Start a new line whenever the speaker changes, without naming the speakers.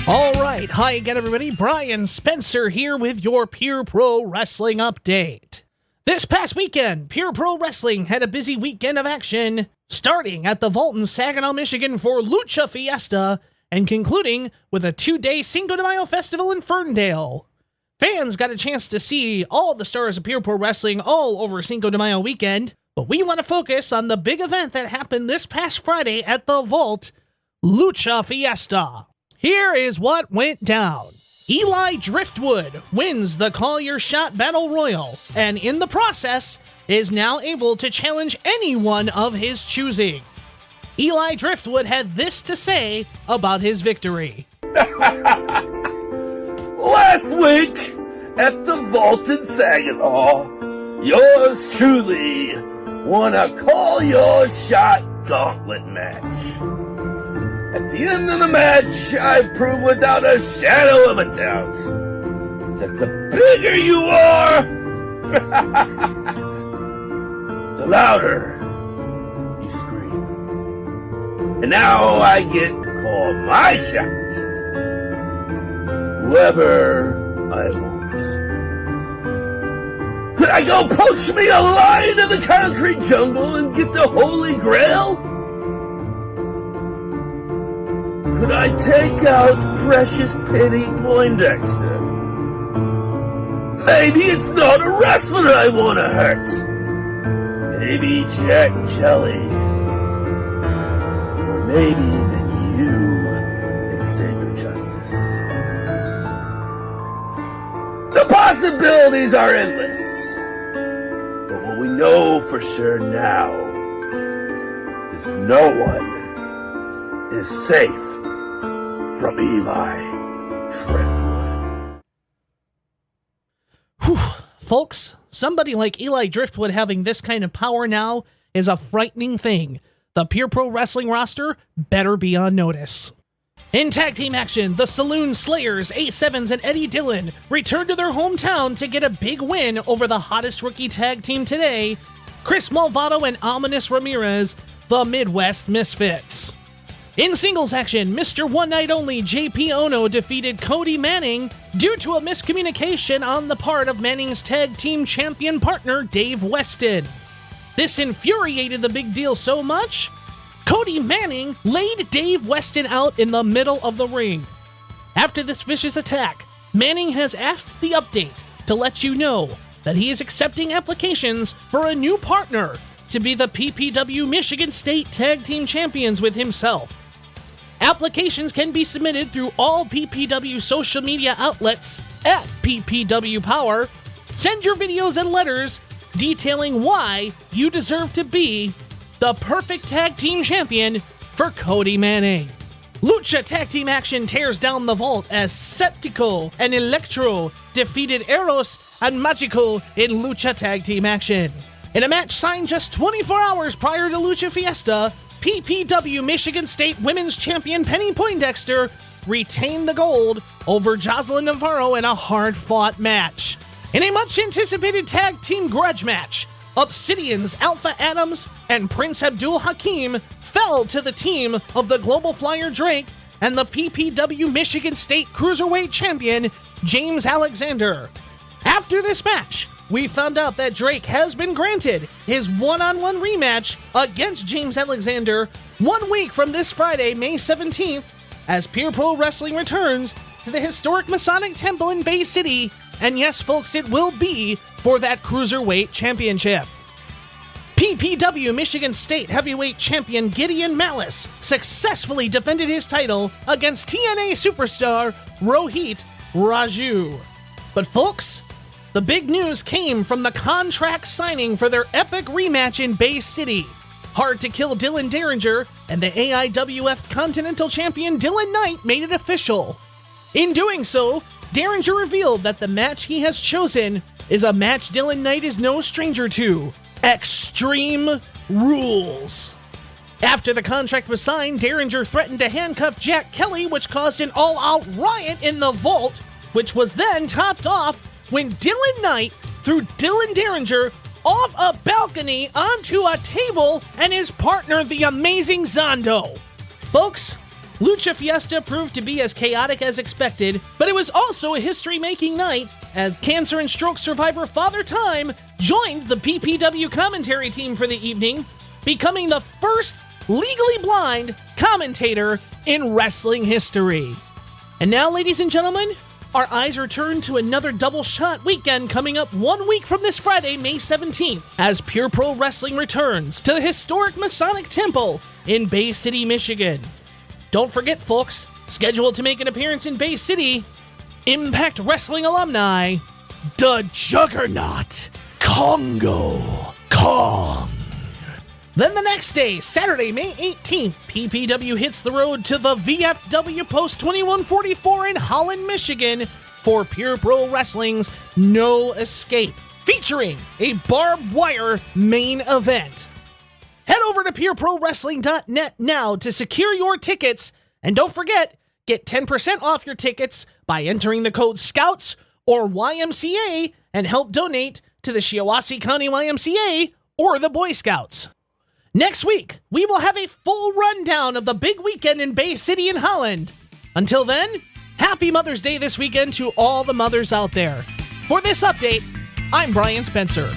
All right, hi again, everybody. Brian Spencer here with your Pure Pro Wrestling update. This past weekend, Pure Pro Wrestling had a busy weekend of action, starting at the Vault in Saginaw, Michigan for Lucha Fiesta, and concluding with a 2-day Cinco de Mayo festival in Ferndale. Fans got a chance to see all the stars of Pure Pro Wrestling all over Cinco de Mayo weekend, but we want to focus on the big event that happened this past Friday at the Vault, Lucha Fiesta. Here is what went down. Eli Driftwood wins the Call Your Shot Battle Royal, and in the process, is now able to challenge anyone of his choosing. Eli Driftwood had this to say about his victory.
Last week, at the Vault in Saginaw, yours truly won a Call Your Shot gauntlet match. At the end of the match, I proved without a shadow of a doubt that the bigger you are, the louder you scream. And now I get to call my shot, whoever I want. Could I go poach me a lion in the concrete jungle and get the Holy Grail? Could I take out Precious Penny Poindexter? Maybe it's not a wrestler I want to hurt. Maybe Jack Kelly. Or maybe even you, Xavier Justice. The possibilities are endless. But what we know for sure now is no one is safe from Eli Driftwood.
Whew. Folks, somebody like Eli Driftwood having this kind of power now is a frightening thing. The Pure Pro Wrestling roster better be on notice. In tag team action, the Saloon Slayers, Ace Evans and Eddie Dillon returned to their hometown to get a big win over the hottest rookie tag team today, Chris Malvado and Ominous Ramirez, the Midwest Misfits. In singles action, Mr. One Night Only JP Ono defeated Cody Manning due to a miscommunication on the part of Manning's tag team champion partner Dave Weston. This infuriated the Big Deal so much, Cody Manning laid Dave Weston out in the middle of the ring. After this vicious attack, Manning has asked the update to let you know that he is accepting applications for a new partner to be the PPW Michigan State Tag Team Champions with himself. Applications can be submitted through all PPW social media outlets at PPW Power. Send your videos and letters detailing why you deserve to be the perfect tag team champion for Cody Manning. Lucha Tag Team action tears down the Vault as Septico and Electro defeated Eros and Magico in Lucha Tag Team action. In a match signed just 24 hours prior to Lucha Fiesta, PPW Michigan State Women's Champion Penny Poindexter retained the gold over Jocelyn Navarro in a hard-fought match. In a much-anticipated tag team grudge match, Obsidian's Alpha Adams and Prince Abdul Hakim fell to the team of the Global Flyer Drake and the PPW Michigan State Cruiserweight Champion James Alexander. After this match, we found out that Drake has been granted his one-on-one rematch against James Alexander 1 week from this Friday, May 17th, as Pure Pro Wrestling returns to the historic Masonic Temple in Bay City. And yes, folks, it will be for that Cruiserweight Championship. PPW Michigan State Heavyweight Champion Gideon Malice successfully defended his title against TNA superstar Rohit Raju. But folks, the big news came from the contract signing for their epic rematch in Bay City. Hard to Kill Dylan Derringer and the AIWF Continental Champion Dylan Knight made it official. In doing so, Derringer revealed that the match he has chosen is a match Dylan Knight is no stranger to: Extreme Rules. After the contract was signed, Derringer threatened to handcuff Jack Kelly, which caused an all-out riot in the Vault, which was then topped off when Dylan Knight threw Dylan Derringer off a balcony onto a table and his partner, the Amazing Zondo. Folks, Lucha Fiesta proved to be as chaotic as expected, but it was also a history-making night as cancer and stroke survivor Father Time joined the PPW commentary team for the evening, becoming the first legally blind commentator in wrestling history. And now, ladies and gentlemen, our eyes are turned to another double shot weekend coming up 1 week from this Friday, May 17th, as Pure Pro Wrestling returns to the historic Masonic Temple in Bay City, Michigan. Don't forget, folks, scheduled to make an appearance in Bay City, Impact Wrestling alumni, the Juggernaut, Congo Kong. Then the next day, Saturday, May 18th, PPW hits the road to the VFW Post 2144 in Holland, Michigan for Pure Pro Wrestling's No Escape, featuring a barbed wire main event. Head over to pureprowrestling.net now to secure your tickets, and don't forget, get 10% off your tickets by entering the code SCOUTS or YMCA and help donate to the Shiawassee County YMCA or the Boy Scouts. Next week, we will have a full rundown of the big weekend in Bay City in Holland. Until then, happy Mother's Day this weekend to all the mothers out there. For this update, I'm Brian Spencer.